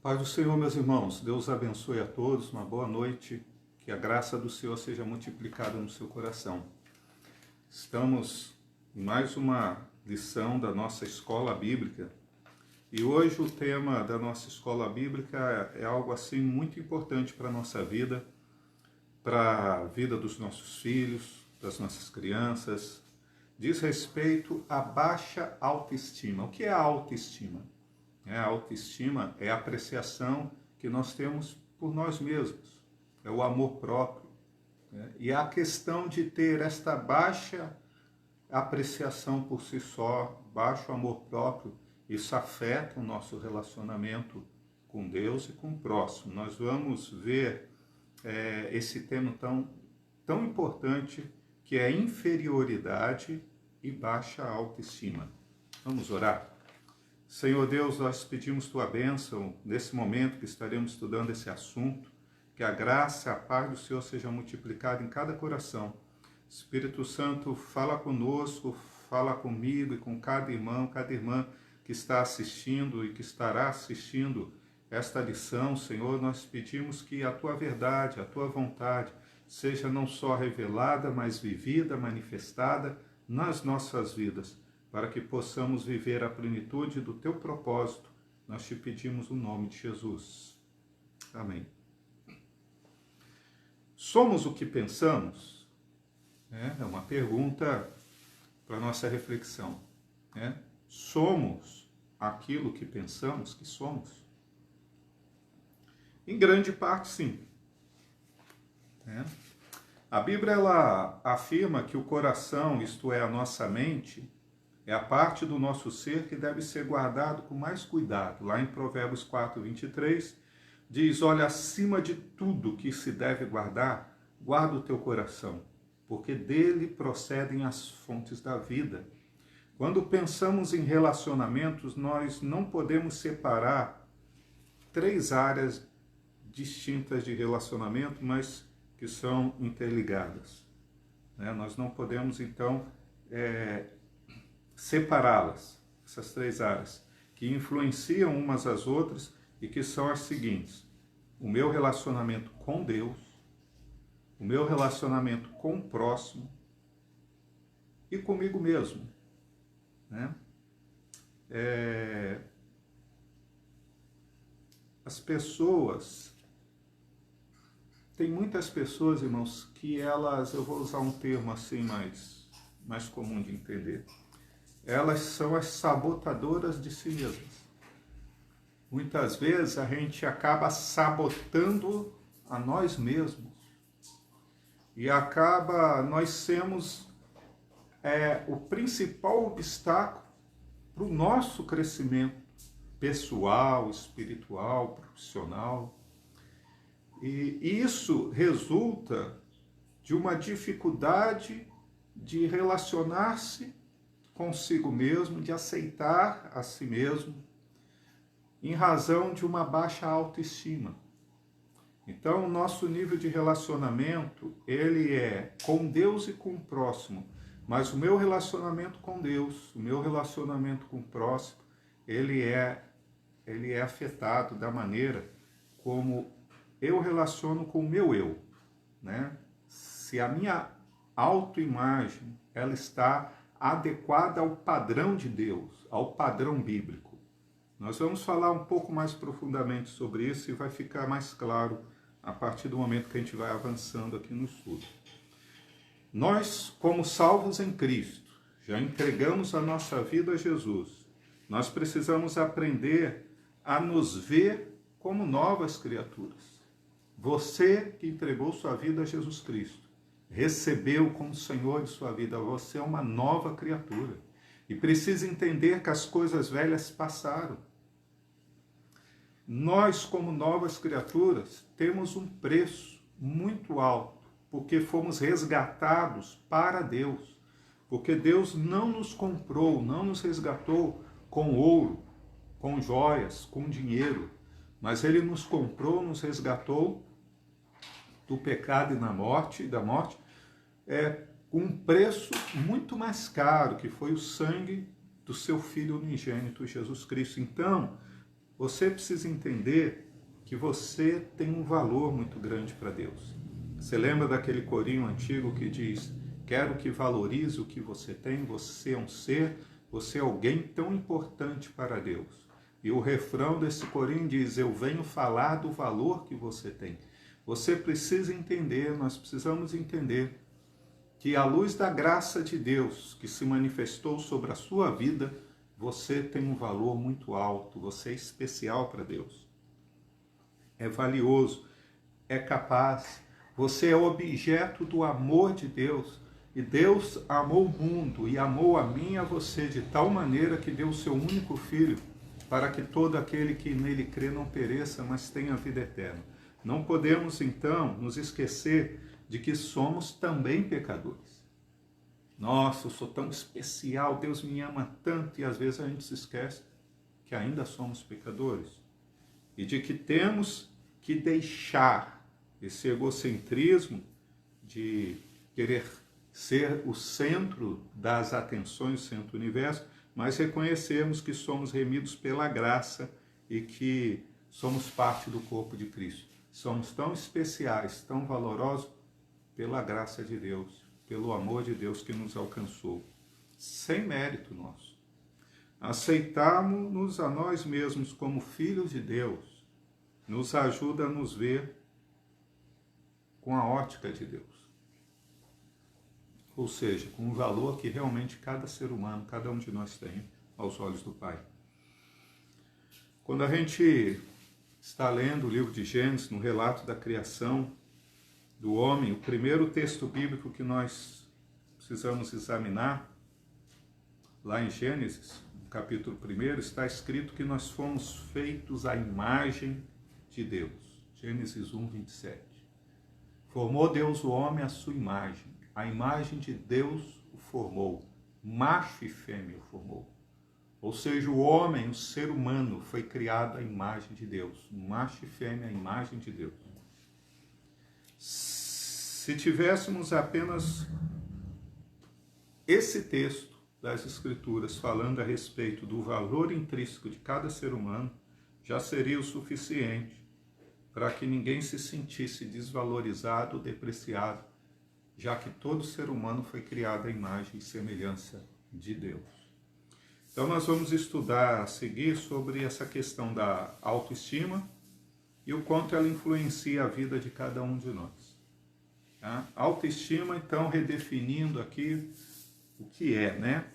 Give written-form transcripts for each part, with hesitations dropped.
Paz do Senhor, meus irmãos. Deus abençoe a todos. Uma boa noite. Que a graça do Senhor seja multiplicada no seu coração. Estamos em mais uma lição da nossa escola bíblica. E hoje o tema da nossa escola bíblica é algo assim muito importante para a nossa vida, para a vida dos nossos filhos, das nossas crianças. Diz respeito à baixa autoestima. O que é a autoestima? A autoestima é a apreciação que nós temos por nós mesmos, é o amor próprio. E a questão de ter esta baixa apreciação por si só, baixo amor próprio, isso afeta o nosso relacionamento com Deus e com o próximo. Nós vamos ver esse tema tão importante que é inferioridade e baixa autoestima. Vamos orar? Senhor Deus, nós pedimos Tua bênção nesse momento que estaremos estudando esse assunto, que a graça e a paz do Senhor seja multiplicada em cada coração. Espírito Santo, fala conosco, fala comigo e com cada irmão, cada irmã que está assistindo e que estará assistindo esta lição. Senhor, nós pedimos que a Tua verdade, a Tua vontade seja não só revelada, mas vivida, manifestada nas nossas vidas, para que possamos viver a plenitude do Teu propósito. Nós te pedimos no nome de Jesus. Amém. Somos o que pensamos? É uma pergunta para a nossa reflexão. Somos aquilo que pensamos que somos? Em grande parte, sim. A Bíblia ela afirma que o coração, isto é, a nossa mente, é a parte do nosso ser que deve ser guardado com mais cuidado. Lá em Provérbios 4, 23, diz, olha, acima de tudo que se deve guardar, guarda o teu coração, porque dele procedem as fontes da vida. Quando pensamos em relacionamentos, nós não podemos separar três áreas distintas de relacionamento, mas que são interligadas. Nós não podemos, então, separá-las, essas três áreas, que influenciam umas às outras e que são as seguintes: o meu relacionamento com Deus, o meu relacionamento com o próximo e comigo mesmo. As pessoas, tem muitas pessoas, irmãos, que elas, eu vou usar um termo assim mais comum de entender, elas são as sabotadoras de si mesmas. Muitas vezes a gente acaba sabotando a nós mesmos e nós sermos o principal obstáculo para o nosso crescimento pessoal, espiritual, profissional. E isso resulta de uma dificuldade de relacionar-se consigo mesmo, de aceitar a si mesmo, em razão de uma baixa autoestima. Então, o nosso nível de relacionamento, ele é com Deus e com o próximo, mas o meu relacionamento com Deus, o meu relacionamento com o próximo, ele é afetado da maneira como eu relaciono com o meu eu, Se a minha autoimagem, ela está adequada ao padrão de Deus, ao padrão bíblico. Nós vamos falar um pouco mais profundamente sobre isso e vai ficar mais claro a partir do momento que a gente vai avançando aqui no estudo. Nós, como salvos em Cristo, já entregamos a nossa vida a Jesus. Nós precisamos aprender a nos ver como novas criaturas. Você que entregou sua vida a Jesus Cristo, recebeu como Senhor de sua vida, você é uma nova criatura e precisa entender que as coisas velhas passaram. Nós, como novas criaturas, temos um preço muito alto, porque fomos resgatados para Deus, porque Deus não nos comprou, não nos resgatou com ouro, com joias, com dinheiro, mas Ele nos comprou, nos resgatou do pecado e da morte, com um preço muito mais caro, que foi o sangue do seu Filho unigênito, Jesus Cristo. Então, você precisa entender que você tem um valor muito grande para Deus. Você lembra daquele corinho antigo que diz: quero que valorize o que você tem, você é um ser, você é alguém tão importante para Deus. E o refrão desse corinho diz: eu venho falar do valor que você tem. Você precisa entender, nós precisamos entender que à luz da graça de Deus que se manifestou sobre a sua vida, você tem um valor muito alto, você é especial para Deus. É valioso, é capaz, você é objeto do amor de Deus. E Deus amou o mundo e amou a mim e a você de tal maneira que deu o seu único Filho, para que todo aquele que nele crê não pereça, mas tenha vida eterna. Não podemos, então, nos esquecer de que somos também pecadores. Nossa, eu sou tão especial, Deus me ama tanto, e às vezes a gente se esquece que ainda somos pecadores. E de que temos que deixar esse egocentrismo de querer ser o centro das atenções, o centro do universo, mas reconhecermos que somos remidos pela graça e que somos parte do corpo de Cristo. Somos tão especiais, tão valorosos pela graça de Deus, pelo amor de Deus que nos alcançou, sem mérito nosso. Aceitarmos-nos a nós mesmos como filhos de Deus nos ajuda a nos ver com a ótica de Deus. Ou seja, com o valor que realmente cada ser humano, cada um de nós tem aos olhos do Pai. Quando a gente está lendo o livro de Gênesis, no relato da criação do homem, o primeiro texto bíblico que nós precisamos examinar, lá em Gênesis, no capítulo 1, está escrito que nós fomos feitos à imagem de Deus. Gênesis 1, 27. Formou Deus o homem à sua imagem. A imagem de Deus o formou. Macho e fêmea o formou. Ou seja, o homem, o ser humano, foi criado à imagem de Deus. Macho e fêmea, a imagem de Deus. Se tivéssemos apenas esse texto das Escrituras falando a respeito do valor intrínseco de cada ser humano, já seria o suficiente para que ninguém se sentisse desvalorizado ou depreciado, já que todo ser humano foi criado à imagem e semelhança de Deus. Então nós vamos estudar a seguir sobre essa questão da autoestima e o quanto ela influencia a vida de cada um de nós. Tá? Autoestima, então, redefinindo aqui o que é, né?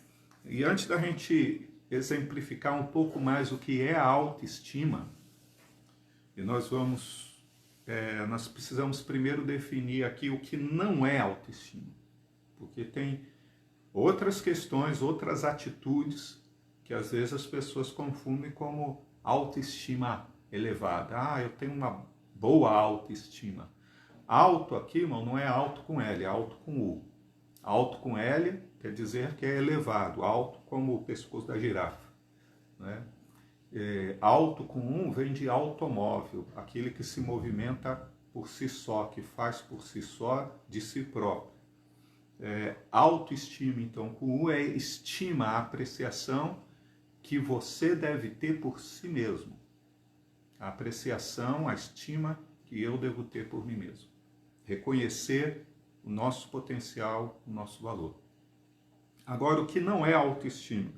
E antes da gente exemplificar um pouco mais o que é a autoestima, e nós precisamos primeiro definir aqui o que não é autoestima, porque tem outras questões, outras atitudes que às vezes as pessoas confundem como autoestima elevada. Ah, eu tenho uma boa autoestima. Alto aqui, irmão, não é alto com L, é alto com U. Alto com L quer dizer que é elevado, alto como o pescoço da girafa, né? Alto com U vem de automóvel, aquele que se movimenta por si só, que faz por si só, de si próprio. Autoestima, então, com U é estima, a apreciação que você deve ter por si mesmo. A apreciação, a estima que eu devo ter por mim mesmo. Reconhecer o nosso potencial, o nosso valor. Agora, o que não é autoestima?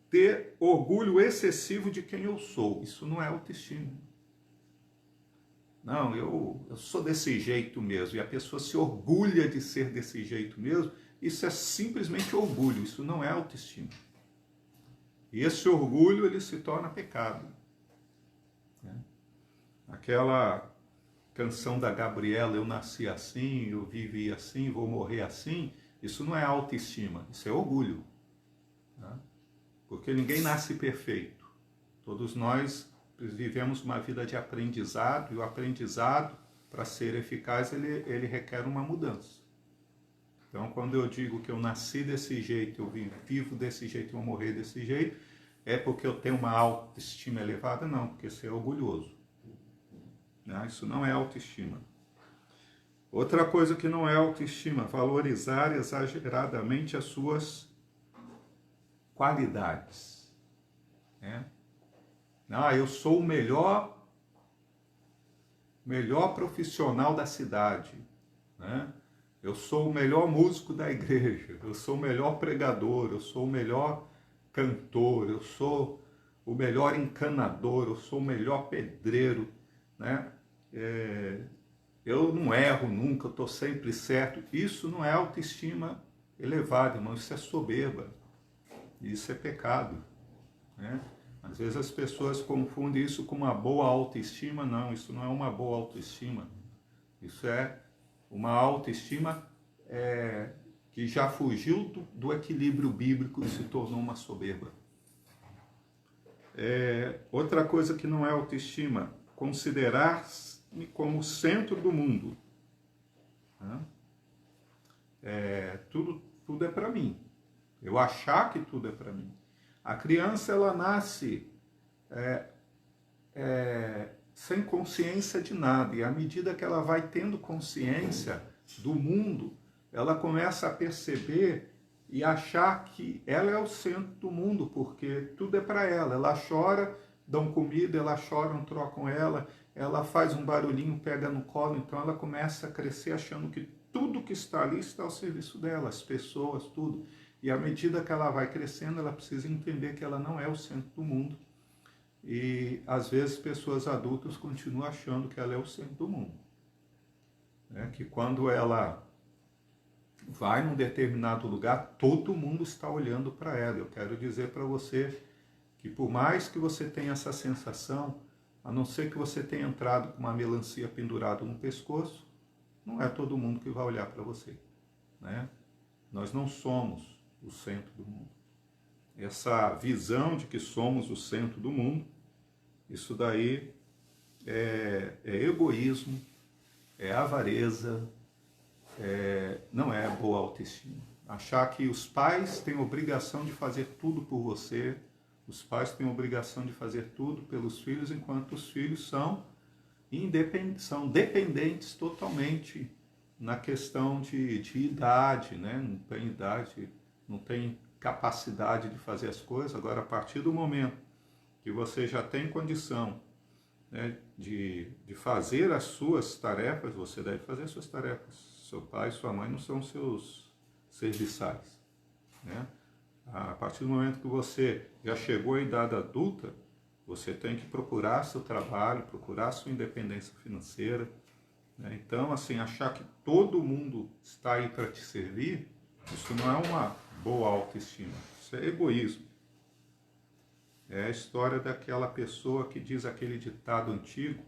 Ter orgulho excessivo de quem eu sou. Isso não é autoestima. Não, eu sou desse jeito mesmo. E a pessoa se orgulha de ser desse jeito mesmo. Isso é simplesmente orgulho. Isso não é autoestima. E esse orgulho, ele se torna pecado. Aquela canção da Gabriela, eu nasci assim, eu vivi assim, vou morrer assim, isso não é autoestima, isso é orgulho. Né? Porque ninguém nasce perfeito. Todos nós vivemos uma vida de aprendizado, e o aprendizado, para ser eficaz, ele requer uma mudança. Então, quando eu digo que eu nasci desse jeito, eu vivo desse jeito, eu vou morrer desse jeito, é porque eu tenho uma autoestima elevada? Não, porque isso é orgulhoso. Isso não é autoestima. Outra coisa que não é autoestima, valorizar exageradamente as suas qualidades. Ah, eu sou o melhor profissional da cidade, né? Eu sou o melhor músico da igreja, eu sou o melhor pregador, eu sou o melhor cantor, eu sou o melhor encanador, eu sou o melhor pedreiro, né? Eu não erro nunca, eu estou sempre certo. Isso não é autoestima elevada, irmão, isso é soberba, isso é pecado, né? Às vezes as pessoas confundem isso com uma boa autoestima. Não, isso não é uma boa autoestima. Isso é uma autoestima que já fugiu do equilíbrio bíblico e se tornou uma soberba. Outra coisa que não é autoestima, considerar-me como o centro do mundo. Né? Tudo é para mim. Eu achar que tudo é para mim. A criança, ela nasce sem consciência de nada, e à medida que ela vai tendo consciência do mundo, ela começa a perceber e achar que ela é o centro do mundo, porque tudo é para ela. Ela chora, dão comida, ela chora, trocam ela faz um barulhinho, pega no colo, então ela começa a crescer achando que tudo que está ali está ao serviço dela, as pessoas, tudo. E à medida que ela vai crescendo, ela precisa entender que ela não é o centro do mundo. E às vezes pessoas adultas continuam achando que ela é o centro do mundo. Que quando ela vai num determinado lugar, todo mundo está olhando para ela. Eu quero dizer para você que por mais que você tenha essa sensação, a não ser que você tenha entrado com uma melancia pendurada no pescoço, não é todo mundo que vai olhar para você, né? Nós não somos o centro do mundo. Essa visão de que somos o centro do mundo, isso daí é egoísmo, é avareza, não é boa autoestima. Achar que os pais têm obrigação de fazer tudo por você, os pais têm obrigação de fazer tudo pelos filhos, enquanto os filhos são dependentes totalmente na questão de idade, né? Não tem idade, não tem capacidade de fazer as coisas. Agora, a partir do momento que você já tem condição, né, de fazer as suas tarefas, você deve fazer as suas tarefas. Seu pai e sua mãe não são seus serviçais, né? A partir do momento que você já chegou à idade adulta, você tem que procurar seu trabalho, procurar sua independência financeira, né? Então, assim, achar que todo mundo está aí para te servir, isso não é uma boa autoestima, isso é egoísmo. É a história daquela pessoa que diz aquele ditado antigo,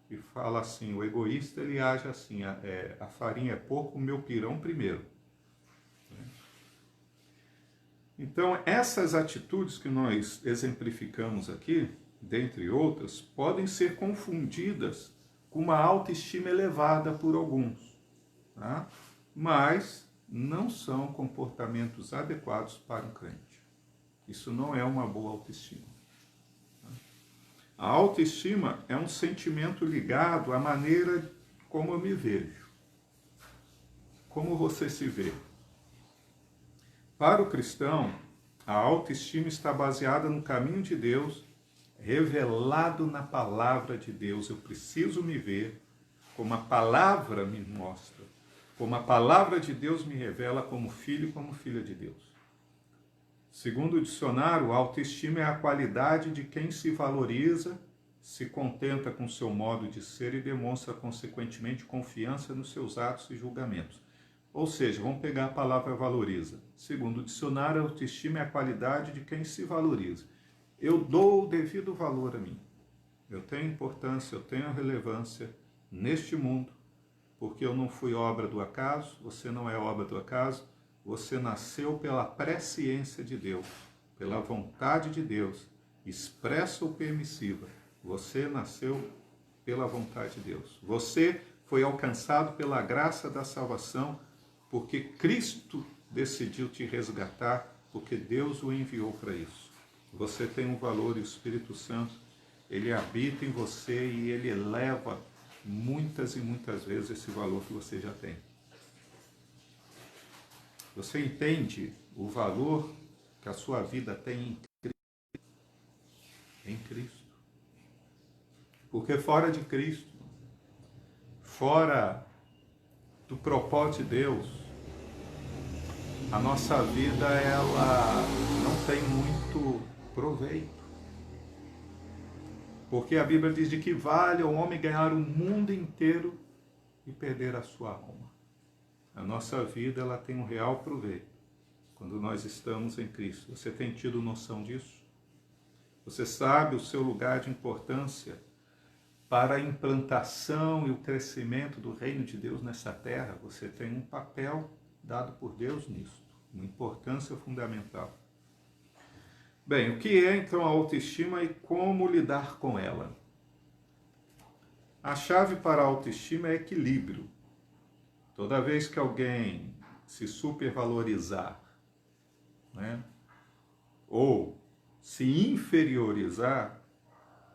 que fala assim: o egoísta ele age assim, a farinha é pouco, o meu pirão primeiro. Então, essas atitudes que nós exemplificamos aqui, dentre outras, podem ser confundidas com uma autoestima elevada por alguns, tá? Mas não são comportamentos adequados para um crente. Isso não é uma boa autoestima. A autoestima é um sentimento ligado à maneira como eu me vejo. Como você se vê. Para o cristão, a autoestima está baseada no caminho de Deus, revelado na palavra de Deus. Eu preciso me ver como a palavra me mostra, como a palavra de Deus me revela como filho e como filha de Deus. Segundo o dicionário, a autoestima é a qualidade de quem se valoriza, se contenta com seu modo de ser e demonstra, consequentemente, confiança nos seus atos e julgamentos. Ou seja, vamos pegar a palavra valoriza. Segundo o dicionário, a autoestima é a qualidade de quem se valoriza. Eu dou o devido valor a mim. Eu tenho importância, eu tenho relevância neste mundo, porque eu não fui obra do acaso, você não é obra do acaso, você nasceu pela presciência de Deus, pela vontade de Deus, expressa ou permissiva. Você nasceu pela vontade de Deus. Você foi alcançado pela graça da salvação, porque Cristo decidiu te resgatar, porque Deus o enviou para isso. Você tem um valor e o Espírito Santo, ele habita em você e ele eleva muitas e muitas vezes esse valor que você já tem. Você entende o valor que a sua vida tem em Cristo? Porque fora de Cristo, fora do propósito de Deus, a nossa vida ela não tem muito proveito. Porque a Bíblia diz de que vale ao homem ganhar o mundo inteiro e perder a sua alma. A nossa vida ela tem um real proveito quando nós estamos em Cristo. Você tem tido noção disso? Você sabe o seu lugar de importância para a implantação e o crescimento do reino de Deus nessa terra? Você tem um papel dado por Deus nisso, uma importância fundamental. Bem, o que é então a autoestima e como lidar com ela? A chave para a autoestima é equilíbrio. Toda vez que alguém se supervalorizar, né, ou se inferiorizar,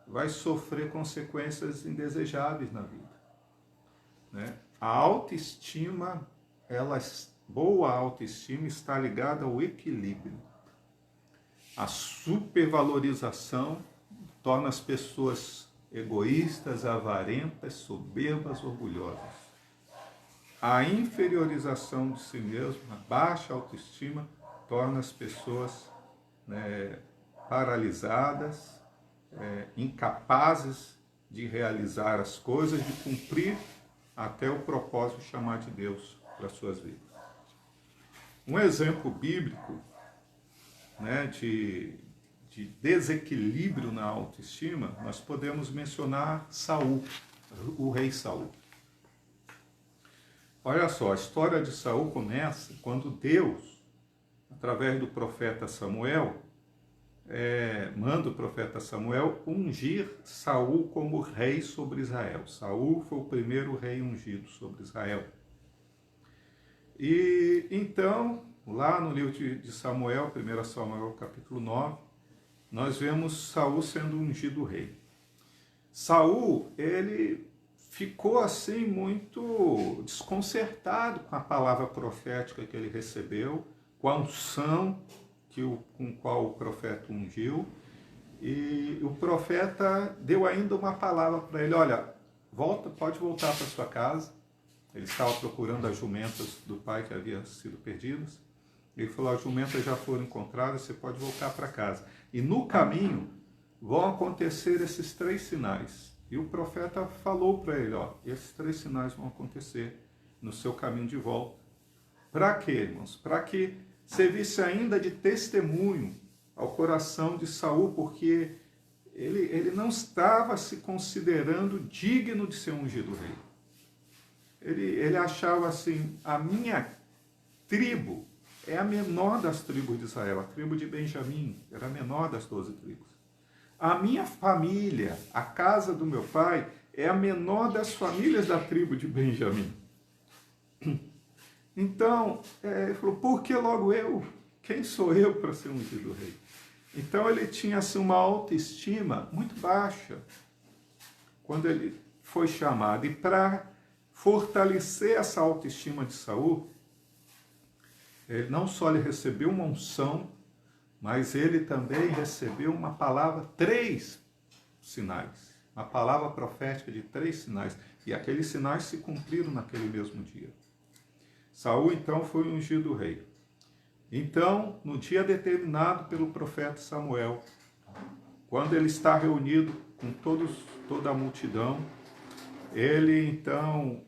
vai sofrer consequências indesejáveis na vida, né? A autoestima, boa autoestima está ligada ao equilíbrio. A supervalorização torna as pessoas egoístas, avarentas, soberbas, orgulhosas. A inferiorização de si mesmo, a baixa autoestima, torna as pessoas, né, paralisadas, incapazes de realizar as coisas, de cumprir até o propósito chamado de Deus para as suas vidas. Um exemplo bíblico, né, de desequilíbrio na autoestima, nós podemos mencionar Saul, o rei Saul. Olha só, a história de Saul começa quando Deus, através do profeta Samuel, manda o profeta Samuel ungir Saul como rei sobre Israel. Saul foi o primeiro rei ungido sobre Israel. E então, lá no livro de Samuel, 1 Samuel capítulo 9, nós vemos Saul sendo ungido rei. Saul, ele ficou assim muito desconcertado com a palavra profética que ele recebeu, com a unção com qual o profeta ungiu, e o profeta deu ainda uma palavra para ele: olha, pode voltar para sua casa. Ele estava procurando as jumentas do pai que haviam sido perdidas. Ele falou: as jumentas já foram encontradas, você pode voltar para casa. E no caminho vão acontecer esses 3 sinais. E o profeta falou para ele: ó, esses 3 sinais vão acontecer no seu caminho de volta. Para quê, irmãos? Para que servisse ainda de testemunho ao coração de Saul, porque ele não estava se considerando digno de ser ungido rei. Ele achava assim: a minha tribo é a menor das tribos de Israel, a tribo de Benjamim era a menor das 12 tribos. A minha família, a casa do meu pai, é a menor das famílias da tribo de Benjamim. Então, ele falou: por que logo eu? Quem sou eu para ser ungido rei? Então ele tinha assim, uma autoestima muito baixa quando ele foi chamado. E para fortalecer essa autoestima de Saul, ele não só lhe recebeu uma unção, mas ele também recebeu uma palavra, 3 sinais. Uma palavra profética de 3 sinais. E aqueles sinais se cumpriram naquele mesmo dia. Saul, então, foi ungido rei. Então, no dia determinado pelo profeta Samuel, quando ele está reunido com toda a multidão, ele, então,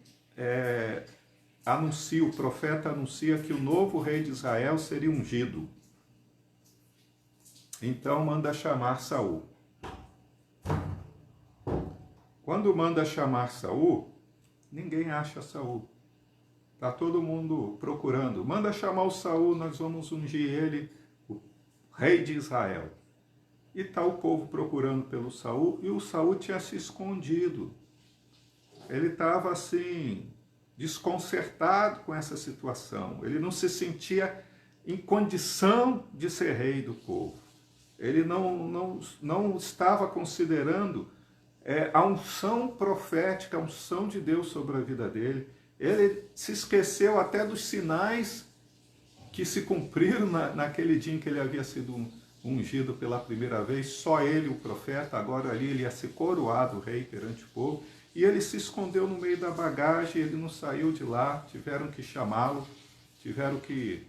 o profeta anuncia que o novo rei de Israel seria ungido. Então, manda chamar Saul. Quando manda chamar Saul, ninguém acha Saul. Está todo mundo procurando. Manda chamar o Saul, nós vamos ungir ele, o rei de Israel. E está o povo procurando pelo Saul, e o Saul tinha se escondido. Ele estava assim, desconcertado com essa situação. Ele não se sentia em condição de ser rei do povo. Ele não estava considerando a unção profética, a unção de Deus sobre a vida dele. Ele se esqueceu até dos sinais que se cumpriram naquele dia em que ele havia sido ungido pela primeira vez, só ele, o profeta, agora ali ele ia ser coroado rei perante o povo, e ele se escondeu no meio da bagagem, ele não saiu de lá, tiveram que chamá-lo, tiveram que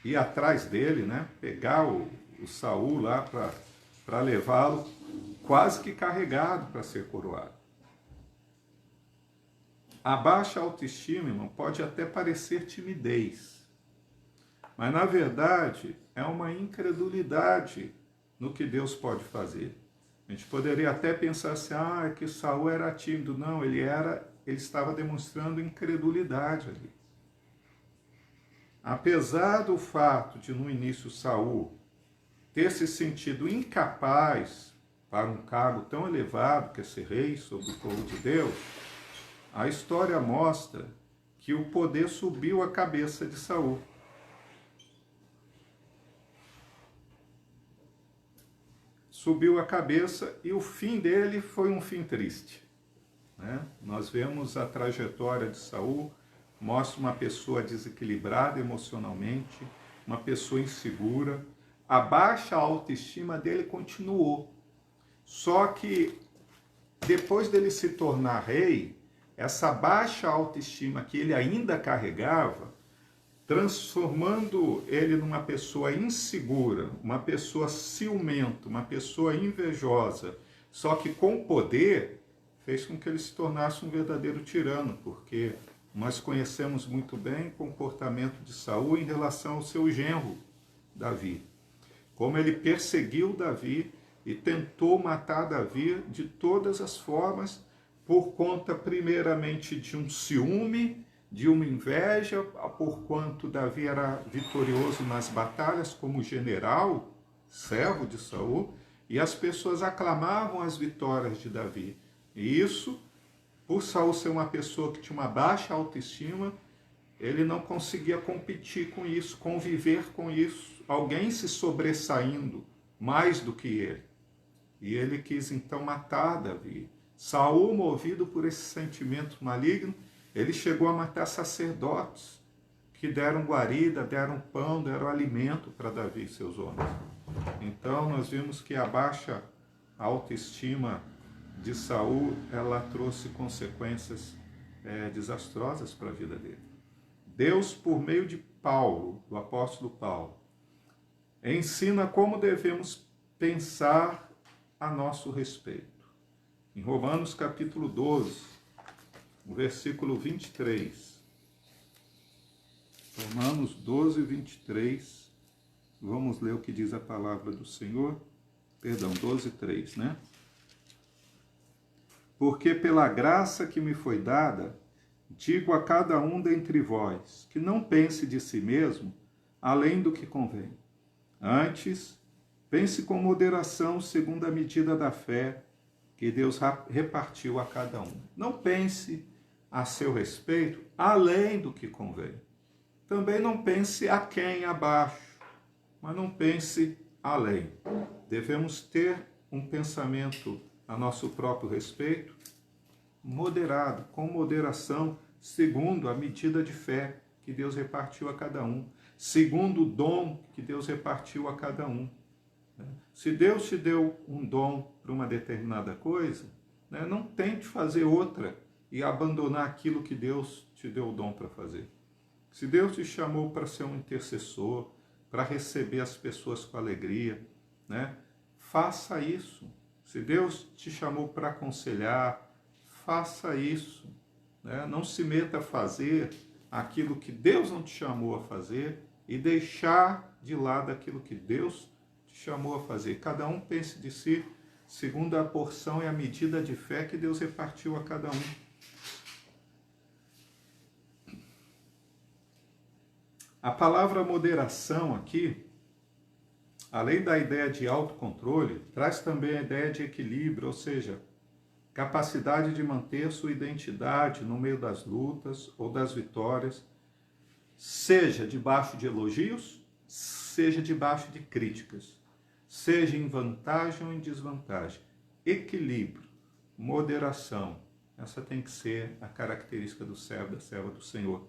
ir atrás dele, né? Pegar o Saul lá para levá-lo, quase que carregado para ser coroado. A baixa autoestima, irmão, pode até parecer timidez, mas na verdade é uma incredulidade no que Deus pode fazer. A gente poderia até pensar assim, é que Saul era tímido. Não, ele estava demonstrando incredulidade ali. Apesar do fato de no início Saul ter se sentido incapaz para um cargo tão elevado, que é ser rei sobre o povo de Deus, a história mostra que o poder subiu a cabeça de Saul. Subiu a cabeça e o fim dele foi um fim triste, né? Nós vemos a trajetória de Saul, mostra uma pessoa desequilibrada emocionalmente, uma pessoa insegura. A baixa autoestima dele continuou. Só que depois dele se tornar rei, essa baixa autoestima que ele ainda carregava, transformando ele numa pessoa insegura, uma pessoa ciumenta, uma pessoa invejosa, só que com poder, fez com que ele se tornasse um verdadeiro tirano, porque nós conhecemos muito bem o comportamento de Saul em relação ao seu genro, Davi. Como ele perseguiu Davi e tentou matar Davi de todas as formas, por conta primeiramente de um ciúme, de uma inveja, porquanto Davi era vitorioso nas batalhas como general, servo de Saul, e as pessoas aclamavam as vitórias de Davi. E isso, por Saul ser uma pessoa que tinha uma baixa autoestima, ele não conseguia competir com isso, conviver com isso, alguém se sobressaindo mais do que ele. E ele quis então matar Davi. Saul, movido por esse sentimento maligno, ele chegou a matar sacerdotes que deram guarida, deram pão, deram alimento para Davi e seus homens. Então nós vimos que a baixa autoestima de Saul, ela trouxe consequências desastrosas para a vida dele. Deus, por meio de Paulo, do apóstolo Paulo, ensina como devemos pensar a nosso respeito. Em Romanos capítulo 12, no versículo 23. Romanos 12, 23. Vamos ler o que diz a palavra do Senhor. Perdão, 12, 3, né? Porque pela graça que me foi dada, digo a cada um dentre vós, que não pense de si mesmo além do que convém. Antes, pense com moderação segundo a medida da fé que Deus repartiu a cada um. Não pense a seu respeito além do que convém. Também não pense a quem abaixo, mas não pense além. Devemos ter um pensamento a nosso próprio respeito, moderado, com moderação, segundo a medida de fé que Deus repartiu a cada um, segundo o dom que Deus repartiu a cada um. Se Deus te deu um dom para uma determinada coisa, não tente fazer outra e abandonar aquilo que Deus te deu o dom para fazer. Se Deus te chamou para ser um intercessor, para receber as pessoas com alegria, faça isso. Se Deus te chamou para aconselhar, faça isso. Não se meta a fazer aquilo que Deus não te chamou a fazer e deixar de lado aquilo que Deus te chamou a fazer. Cada um pense de si segundo a porção e a medida de fé que Deus repartiu a cada um. A palavra moderação aqui, além da ideia de autocontrole, traz também a ideia de equilíbrio, ou seja, capacidade de manter sua identidade no meio das lutas ou das vitórias, seja debaixo de elogios, seja debaixo de críticas, seja em vantagem ou em desvantagem. Equilíbrio, moderação, essa tem que ser a característica do servo, da serva do Senhor.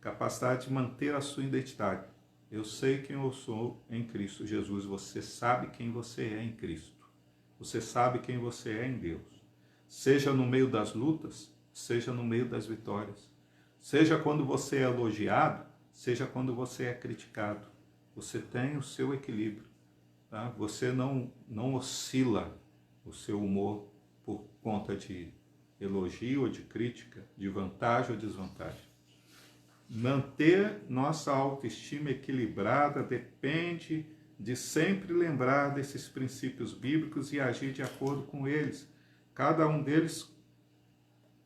Capacidade de manter a sua identidade. Eu sei quem eu sou em Cristo Jesus. Você sabe quem você é em Cristo. Você sabe quem você é em Deus. Seja no meio das lutas, seja no meio das vitórias. Seja quando você é elogiado, seja quando você é criticado. Você tem o seu equilíbrio. Tá? Você não oscila o seu humor por conta de elogio ou de crítica, de vantagem ou desvantagem. Manter nossa autoestima equilibrada depende de sempre lembrar desses princípios bíblicos e agir de acordo com eles. Cada um deles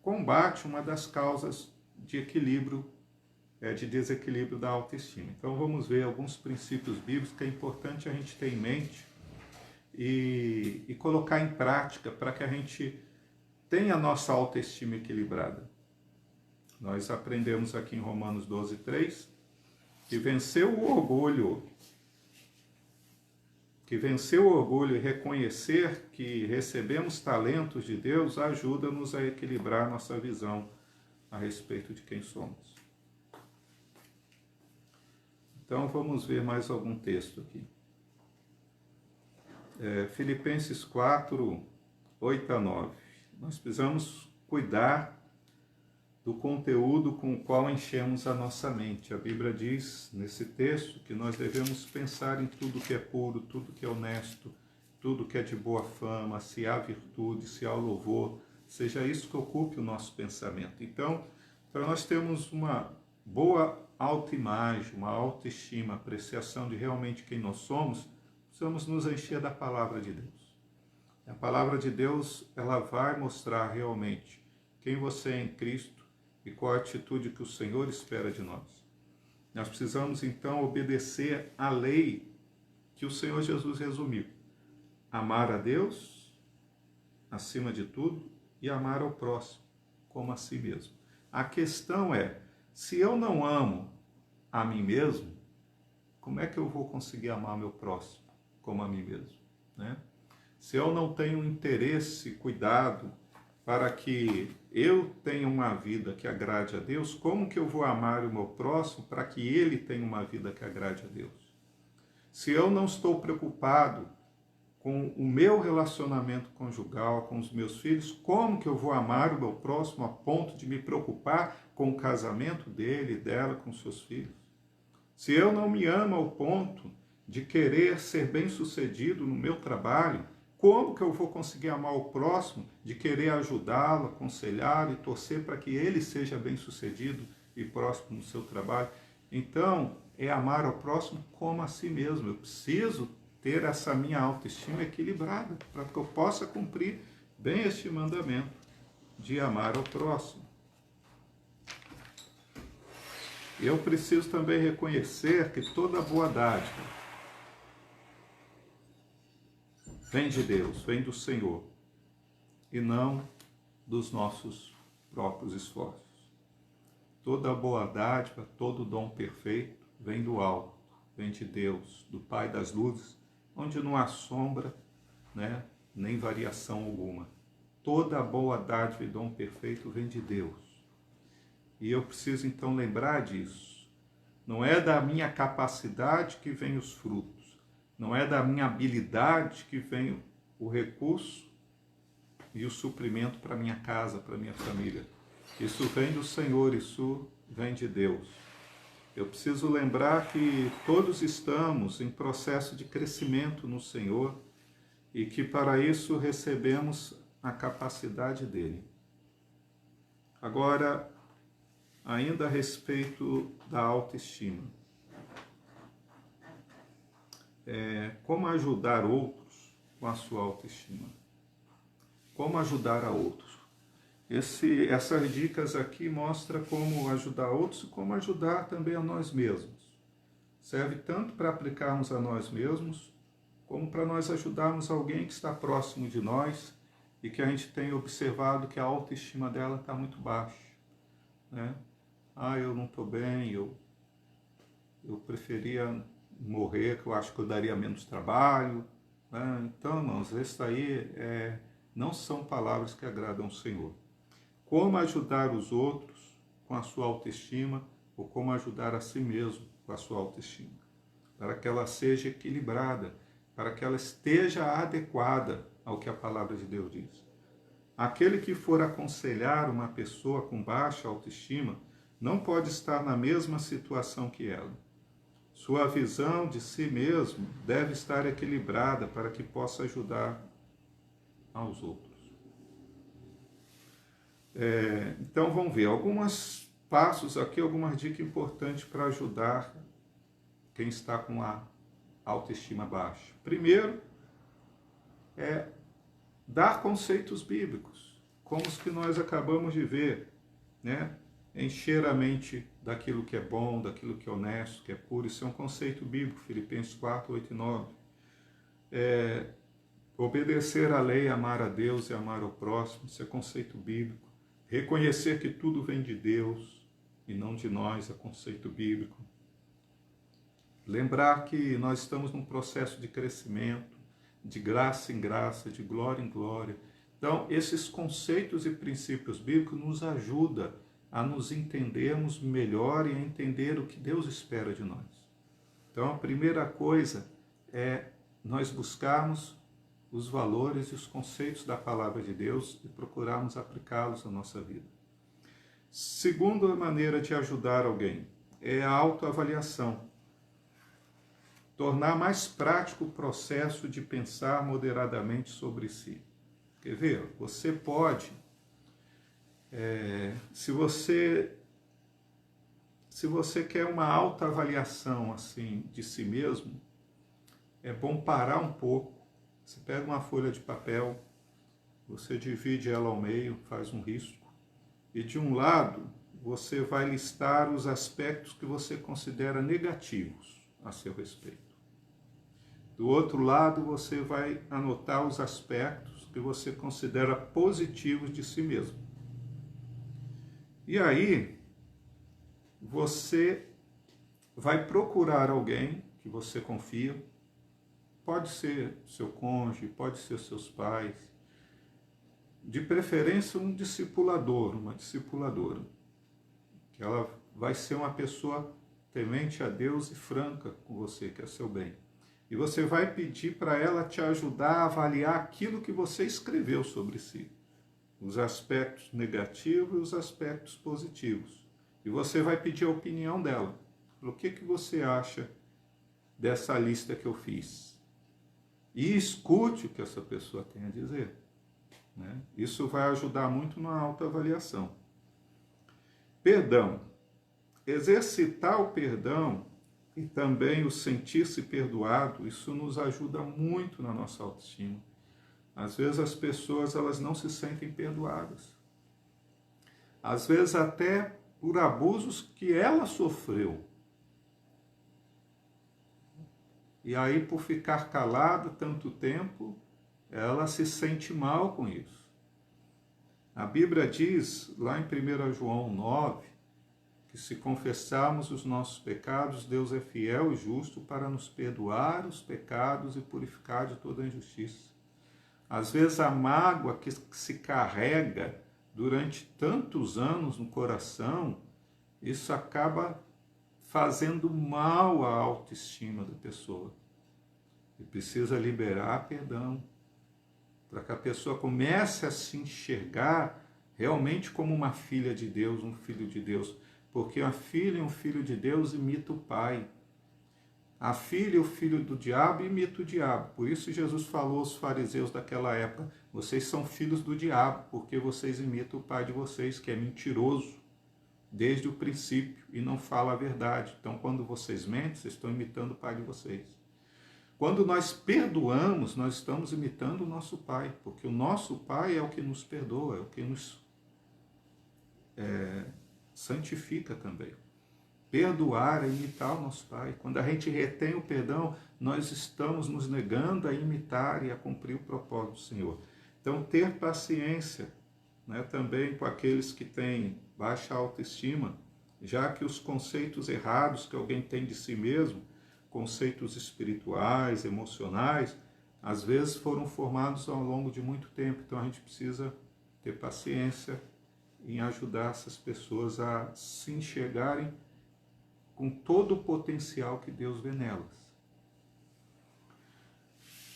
combate uma das causas de equilíbrio, de desequilíbrio da autoestima. Então vamos ver alguns princípios bíblicos que é importante a gente ter em mente e colocar em prática para que a gente tenha a nossa autoestima equilibrada. Nós aprendemos aqui em Romanos 12:3 que vencer o orgulho e reconhecer que recebemos talentos de Deus ajuda-nos a equilibrar nossa visão a respeito de quem somos. Então vamos ver mais algum texto aqui. Filipenses 4:8-9. Nós precisamos cuidar do conteúdo com o qual enchemos a nossa mente. A Bíblia diz nesse texto que nós devemos pensar em tudo que é puro, tudo que é honesto, tudo que é de boa fama, se há virtude, se há louvor, seja isso que ocupe o nosso pensamento. Então, para nós termos uma boa autoimagem, uma autoestima, apreciação de realmente quem nós somos, precisamos nos encher da palavra de Deus. A palavra de Deus, ela vai mostrar realmente quem você é em Cristo e qual a atitude que o Senhor espera de nós. Nós precisamos, então, obedecer à lei que o Senhor Jesus resumiu. Amar a Deus, acima de tudo, e amar ao próximo, como a si mesmo. A questão é, se eu não amo a mim mesmo, como é que eu vou conseguir amar meu próximo como a mim mesmo? Né? Se eu não tenho interesse, cuidado, para que eu tenha uma vida que agrade a Deus, como que eu vou amar o meu próximo para que ele tenha uma vida que agrade a Deus? Se eu não estou preocupado com o meu relacionamento conjugal, com os meus filhos, como que eu vou amar o meu próximo a ponto de me preocupar com o casamento dele e dela com seus filhos? Se eu não me amo ao ponto de querer ser bem-sucedido no meu trabalho, como que eu vou conseguir amar o próximo, de querer ajudá-lo, aconselhá-lo e torcer para que ele seja bem-sucedido e próximo no seu trabalho? Então, é amar ao próximo como a si mesmo. Eu preciso ter essa minha autoestima equilibrada para que eu possa cumprir bem este mandamento de amar ao próximo. Eu preciso também reconhecer que toda boa dádiva vem de Deus, vem do Senhor, e não dos nossos próprios esforços. Toda boa dádiva, todo dom perfeito vem do alto, vem de Deus, do Pai das luzes, onde não há sombra, né, nem variação alguma. Toda boa dádiva e dom perfeito vem de Deus. E eu preciso então lembrar disso. Não é da minha capacidade que vem os frutos. Não é da minha habilidade que vem o recurso e o suprimento para minha casa, para minha família. Isso vem do Senhor, isso vem de Deus. Eu preciso lembrar que todos estamos em processo de crescimento no Senhor e que para isso recebemos a capacidade dele. Agora, ainda a respeito da autoestima. Como ajudar outros com a sua autoestima? Como ajudar a outros? Essas dicas aqui mostram como ajudar outros e como ajudar também a nós mesmos. Serve tanto para aplicarmos a nós mesmos, como para nós ajudarmos alguém que está próximo de nós e que a gente tem observado que a autoestima dela está muito baixa. Né? Eu não estou bem, eu preferia morrer, que eu acho que eu daria menos trabalho. Né? Então, irmãos, isso aí não são palavras que agradam ao Senhor. Como ajudar os outros com a sua autoestima ou como ajudar a si mesmo com a sua autoestima? para que ela seja equilibrada, para que ela esteja adequada ao que a palavra de Deus diz. Aquele que for aconselhar uma pessoa com baixa autoestima não pode estar na mesma situação que ela. Sua visão de si mesmo deve estar equilibrada para que possa ajudar aos outros. Então vamos ver alguns passos aqui, algumas dicas importantes para ajudar quem está com a autoestima baixa. Primeiro, dar conceitos bíblicos, como os que nós acabamos de ver, né? Encher a mente daquilo que é bom, daquilo que é honesto, que é puro. Isso é um conceito bíblico, Filipenses 4, 8 e 9. Obedecer à lei, amar a Deus e amar ao próximo, isso é conceito bíblico. Reconhecer que tudo vem de Deus e não de nós, é conceito bíblico. Lembrar que nós estamos num processo de crescimento, de graça em graça, de glória em glória. Então, esses conceitos e princípios bíblicos nos ajudam a nos entendermos melhor e a entender o que Deus espera de nós. Então, a primeira coisa é nós buscarmos os valores e os conceitos da palavra de Deus e procurarmos aplicá-los na nossa vida. Segunda maneira de ajudar alguém é a autoavaliação. Tornar mais prático o processo de pensar moderadamente sobre si. Quer ver? Você pode, se você quer uma autoavaliação assim de si mesmo, é bom parar um pouco. Você pega uma folha de papel, você divide ela ao meio, faz um risco, e de um lado você vai listar os aspectos que você considera negativos a seu respeito. Do outro lado, você vai anotar os aspectos que você considera positivos de si mesmo. E aí, você vai procurar alguém que você confia. Pode ser seu cônjuge, pode ser seus pais. De preferência, um discipulador, uma discipuladora. Que ela vai ser uma pessoa temente a Deus e franca com você, que é seu bem. E você vai pedir para ela te ajudar a avaliar aquilo que você escreveu sobre si. Os aspectos negativos e os aspectos positivos. E você vai pedir a opinião dela. O que você acha dessa lista que eu fiz? E escute o que essa pessoa tem a dizer. Né? Isso vai ajudar muito na autoavaliação. Perdão. Exercitar o perdão e também o sentir-se perdoado, isso nos ajuda muito na nossa autoestima. Às vezes as pessoas elas não se sentem perdoadas. Às vezes até por abusos que ela sofreu. E aí, por ficar calada tanto tempo, ela se sente mal com isso. A Bíblia diz, lá em 1 João 9, que se confessarmos os nossos pecados, Deus é fiel e justo para nos perdoar os pecados e purificar de toda a injustiça. Às vezes a mágoa que se carrega durante tantos anos no coração, isso acaba fazendo mal à autoestima da pessoa. E precisa liberar perdão, para que a pessoa comece a se enxergar realmente como uma filha de Deus, um filho de Deus. Porque a filha e um filho de Deus imita o pai. A filha e o filho do diabo imita o diabo. Por isso Jesus falou aos fariseus daquela época, vocês são filhos do diabo, porque vocês imitam o pai de vocês, que é mentiroso desde o princípio e não fala a verdade. Então, quando vocês mentem, vocês estão imitando o pai de vocês. Quando nós perdoamos, nós estamos imitando o nosso pai, porque o nosso pai é o que nos perdoa, é o que nos santifica também. Perdoar é imitar o nosso pai. Quando a gente retém o perdão, nós estamos nos negando a imitar e a cumprir o propósito do Senhor. Então, ter paciência, né, também com aqueles que têm baixa autoestima, já que os conceitos errados que alguém tem de si mesmo, conceitos espirituais, emocionais, às vezes foram formados ao longo de muito tempo. Então a gente precisa ter paciência em ajudar essas pessoas a se enxergarem com todo o potencial que Deus vê nelas.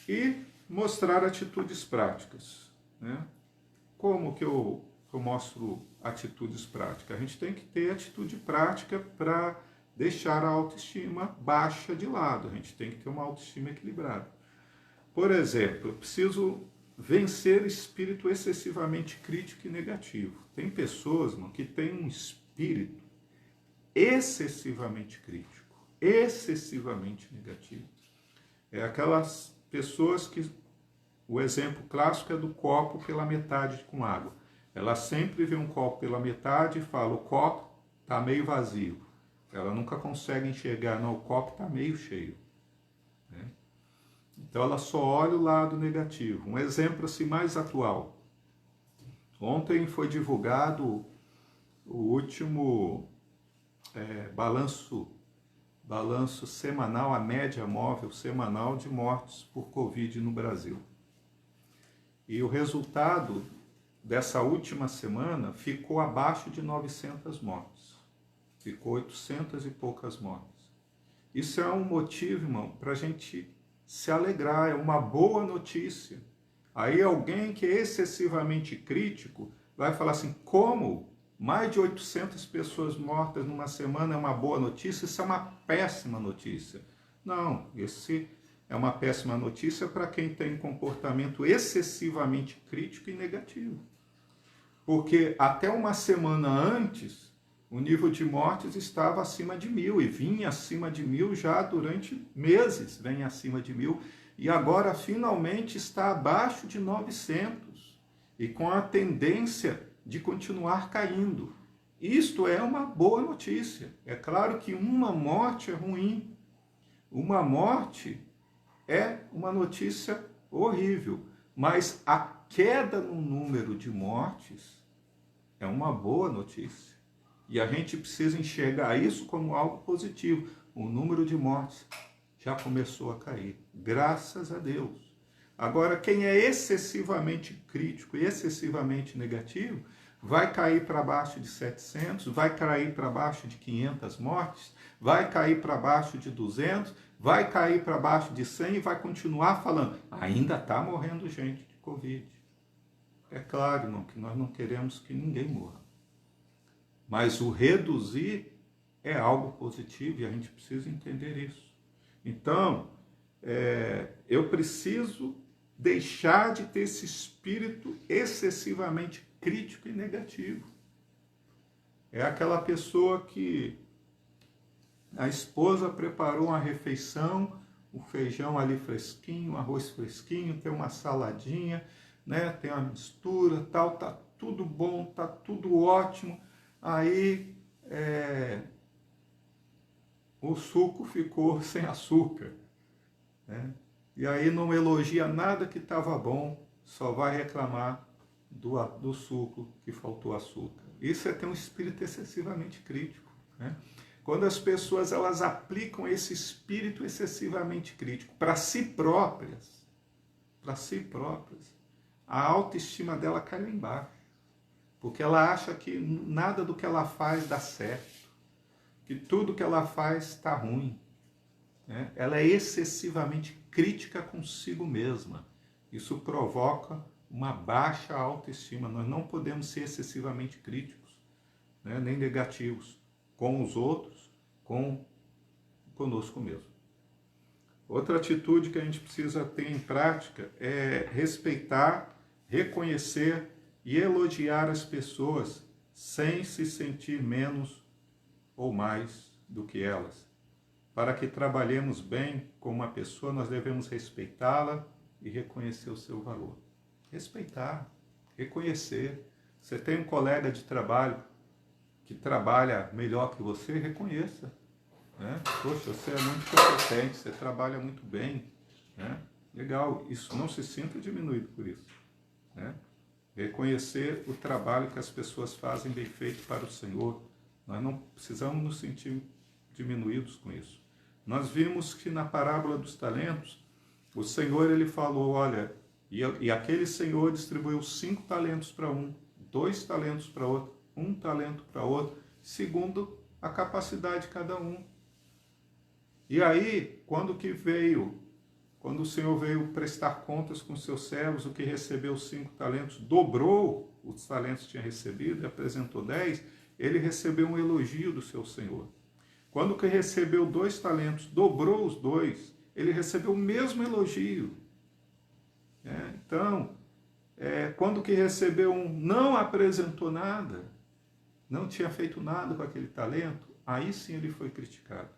E mostrar atitudes práticas, né? Como que eu mostro atitudes práticas? A gente tem que ter atitude prática para deixar a autoestima baixa de lado. A gente tem que ter uma autoestima equilibrada. Por exemplo, eu preciso vencer o espírito excessivamente crítico e negativo. Tem pessoas, mano, que têm um espírito excessivamente crítico, excessivamente negativo. É aquelas pessoas que o exemplo clássico é do copo pela metade com água. Ela sempre vê um copo pela metade e fala, o copo está meio vazio. Ela nunca consegue enxergar, não, o copo está meio cheio. Né? Então ela só olha o lado negativo. Um exemplo assim mais atual. Ontem foi divulgado o último balanço semanal, a média móvel semanal de mortes por Covid no Brasil. E o resultado dessa última semana ficou abaixo de 900 mortes. Ficou 800 e poucas mortes. Isso é um motivo, irmão, para a gente se alegrar, é uma boa notícia. Aí alguém que é excessivamente crítico vai falar assim, como mais de 800 pessoas mortas numa semana é uma boa notícia? Isso é uma péssima notícia. Não, esse é uma péssima notícia para quem tem um comportamento excessivamente crítico e negativo. Porque até uma semana antes, o nível de mortes estava acima de 1.000 e vinha acima de 1.000 já durante meses, vem acima de 1.000 e agora finalmente está abaixo de 900 e com a tendência de continuar caindo. Isto é uma boa notícia. É claro que uma morte é ruim, uma morte é uma notícia horrível, mas a queda no número de mortes é uma boa notícia. E a gente precisa enxergar isso como algo positivo. O número de mortes já começou a cair, graças a Deus. Agora, quem é excessivamente crítico e excessivamente negativo, vai cair para baixo de 700, vai cair para baixo de 500 mortes, vai cair para baixo de 200, vai cair para baixo de 100 e vai continuar falando, ainda está morrendo gente de Covid. É claro, irmão, que nós não queremos que ninguém morra. Mas o reduzir é algo positivo e a gente precisa entender isso. Então, eu preciso deixar de ter esse espírito excessivamente crítico e negativo. É aquela pessoa que a esposa preparou uma refeição, o feijão ali fresquinho, o arroz fresquinho, tem uma saladinha, né? Tem uma mistura, tal, tá tudo bom, tá tudo ótimo. Aí o suco ficou sem açúcar, né? E aí não elogia nada que estava bom, só vai reclamar do suco que faltou açúcar. Isso é ter um espírito excessivamente crítico, né? Quando as pessoas elas aplicam esse espírito excessivamente crítico para si próprias, a autoestima dela cai lá embaixo. Porque ela acha que nada do que ela faz dá certo, que tudo que ela faz está ruim, né? Ela é excessivamente crítica consigo mesma. Isso provoca uma baixa autoestima. Nós não podemos ser excessivamente críticos, né? Nem negativos com os outros, conosco mesmo. Outra atitude que a gente precisa ter em prática é respeitar, reconhecer e elogiar as pessoas sem se sentir menos ou mais do que elas. Para que trabalhemos bem com uma pessoa, nós devemos respeitá-la e reconhecer o seu valor. Respeitar, reconhecer. Você tem um colega de trabalho que trabalha melhor que você, reconheça. Né? Poxa, você é muito competente, você trabalha muito bem. Né? Legal, isso, não se sinta diminuído por isso. Né? Reconhecer o trabalho que as pessoas fazem bem feito para o Senhor. Nós não precisamos nos sentir diminuídos com isso. Nós vimos que na parábola dos talentos, o Senhor ele falou, olha, e aquele Senhor distribuiu 5 talentos para um, 2 talentos para outro, 1 talento para outro, segundo a capacidade de cada um. E aí, quando Quando o Senhor veio prestar contas com seus servos, o que recebeu 5 talentos dobrou os talentos que tinha recebido e apresentou 10, ele recebeu um elogio do seu Senhor. Quando o que recebeu 2 talentos dobrou os 2, ele recebeu o mesmo elogio. Então, quando o que recebeu 1 não apresentou nada, não tinha feito nada com aquele talento, aí sim ele foi criticado,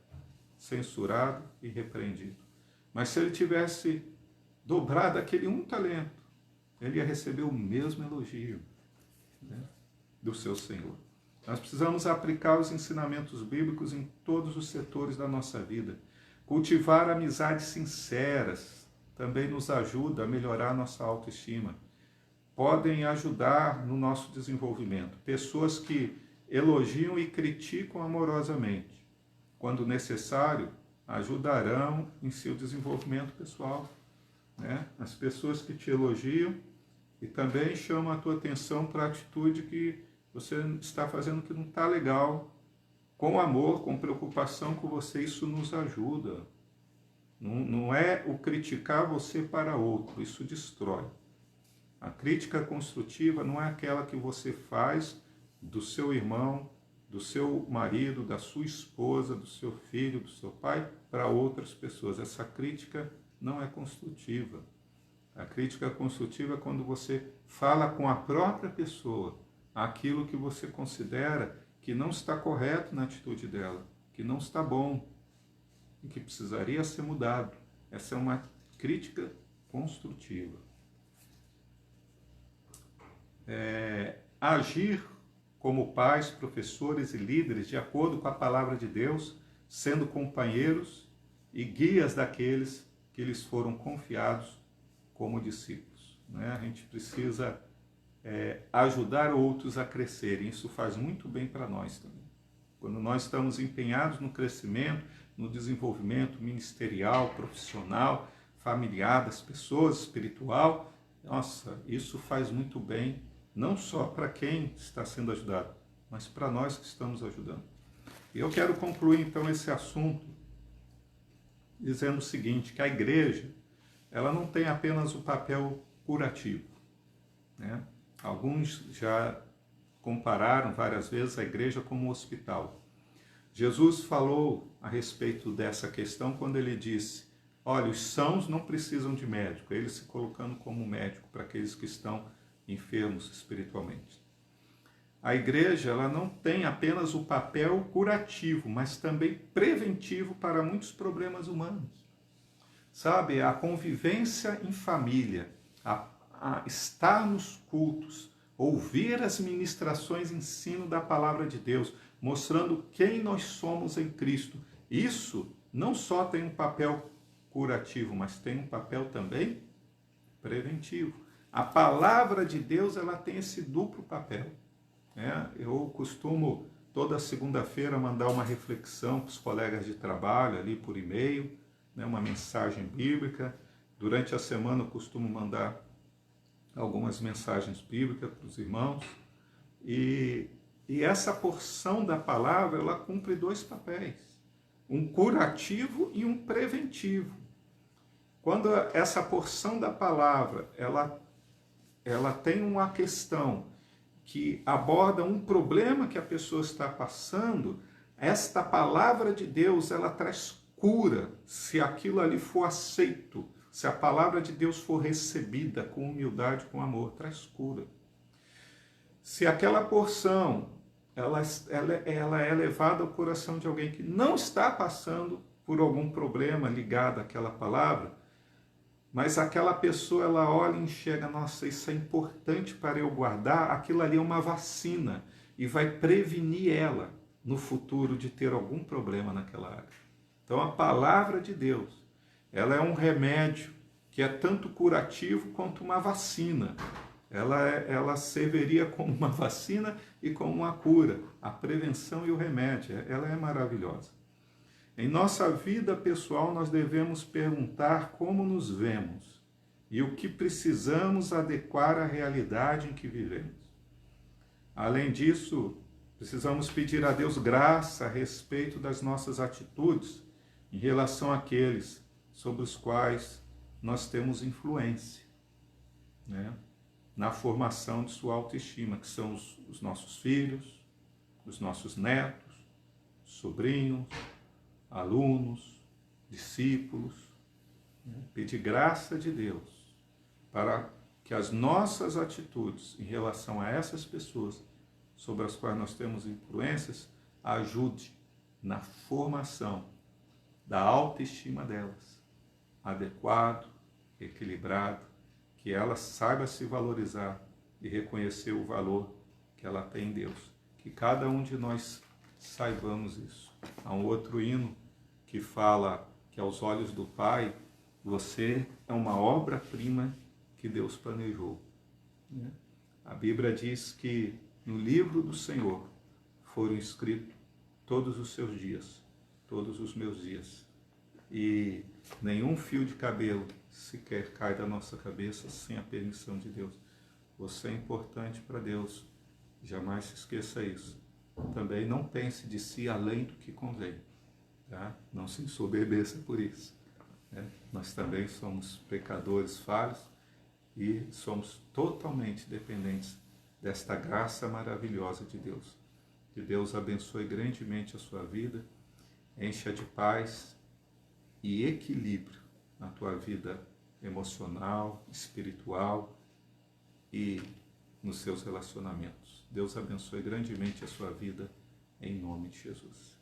censurado e repreendido. Mas se ele tivesse dobrado aquele 1 talento, ele ia receber o mesmo elogio, né, do seu Senhor. Nós precisamos aplicar os ensinamentos bíblicos em todos os setores da nossa vida. Cultivar amizades sinceras também nos ajuda a melhorar a nossa autoestima. Podem ajudar no nosso desenvolvimento. Pessoas que elogiam e criticam amorosamente, quando necessário, ajudarão em seu desenvolvimento pessoal, né? As pessoas que te elogiam e também chamam a tua atenção para a atitude que você está fazendo que não está legal, com amor, com preocupação com você, isso nos ajuda. Não é o criticar você para outro, isso destrói. A crítica construtiva não é aquela que você faz do seu irmão, do seu marido, da sua esposa, do seu filho, do seu pai, para outras pessoas. Essa crítica não é construtiva. A crítica construtiva é quando você fala com a própria pessoa aquilo que você considera que não está correto na atitude dela, que não está bom e que precisaria ser mudado. Essa é uma crítica construtiva. Agir como pais, professores e líderes de acordo com a palavra de Deus, sendo companheiros e guias daqueles que lhes foram confiados como discípulos, né? A gente precisa ajudar outros a crescerem, isso faz muito bem para nós também. Quando nós estamos empenhados no crescimento, no desenvolvimento ministerial, profissional, familiar das pessoas, espiritual, nossa, isso faz muito bem, não só para quem está sendo ajudado, mas para nós que estamos ajudando. E eu quero concluir então esse assunto dizendo o seguinte, que a igreja, ela não tem apenas o papel curativo, né? Alguns já compararam várias vezes a igreja como um hospital. Jesus falou a respeito dessa questão quando ele disse, olha, os sãos não precisam de médico, ele se colocando como médico para aqueles que estão enfermos espiritualmente. A igreja, ela não tem apenas o papel curativo, mas também preventivo para muitos problemas humanos. Sabe, a convivência em família, a estar nos cultos, ouvir as ministrações, ensino da palavra de Deus, mostrando quem nós somos em Cristo. Isso não só tem um papel curativo, mas tem um papel também preventivo. A palavra de Deus, ela tem esse duplo papel, né? Eu costumo toda segunda-feira mandar uma reflexão para os colegas de trabalho ali por e-mail, né? Uma mensagem bíblica. Durante a semana eu costumo mandar algumas mensagens bíblicas para os irmãos. E essa porção da palavra, ela cumpre 2 papéis, um curativo e um preventivo. Quando essa porção da palavra, ela tem uma questão que aborda um problema que a pessoa está passando, esta palavra de Deus, ela traz cura, se aquilo ali for aceito, se a palavra de Deus for recebida com humildade, com amor, traz cura. Se aquela porção, ela é levada ao coração de alguém que não está passando por algum problema ligado àquela palavra, mas aquela pessoa, ela olha e enxerga, nossa, isso é importante para eu guardar, aquilo ali é uma vacina e vai prevenir ela no futuro de ter algum problema naquela área. Então a palavra de Deus, ela é um remédio que é tanto curativo quanto uma vacina. Ela serviria como uma vacina e como uma cura, a prevenção e o remédio, ela é maravilhosa. Em nossa vida pessoal, nós devemos perguntar como nos vemos e o que precisamos adequar à realidade em que vivemos. Além disso, precisamos pedir a Deus graça a respeito das nossas atitudes em relação àqueles sobre os quais nós temos influência, né, na formação de sua autoestima, que são os nossos filhos, os nossos netos, sobrinhos, alunos, discípulos. Pedir graça de Deus para que as nossas atitudes em relação a essas pessoas sobre as quais nós temos influências ajude na formação da autoestima delas, adequado, equilibrado, que ela saiba se valorizar e reconhecer o valor que ela tem em Deus. Que cada um de nós saibamos isso. Há um outro hino que fala que aos olhos do Pai, você é uma obra-prima que Deus planejou. A Bíblia diz que no livro do Senhor foram escritos todos os seus dias, todos os meus dias. E nenhum fio de cabelo sequer cai da nossa cabeça sem a permissão de Deus. Você é importante para Deus. Jamais se esqueça isso. Também não pense de si além do que convém. Tá? Não se ensoberbeça por isso. Nós também somos pecadores falhos e somos totalmente dependentes desta graça maravilhosa de Deus. Que Deus abençoe grandemente a sua vida, encha de paz e equilíbrio na tua vida emocional, espiritual e nos seus relacionamentos. Deus abençoe grandemente a sua vida, em nome de Jesus.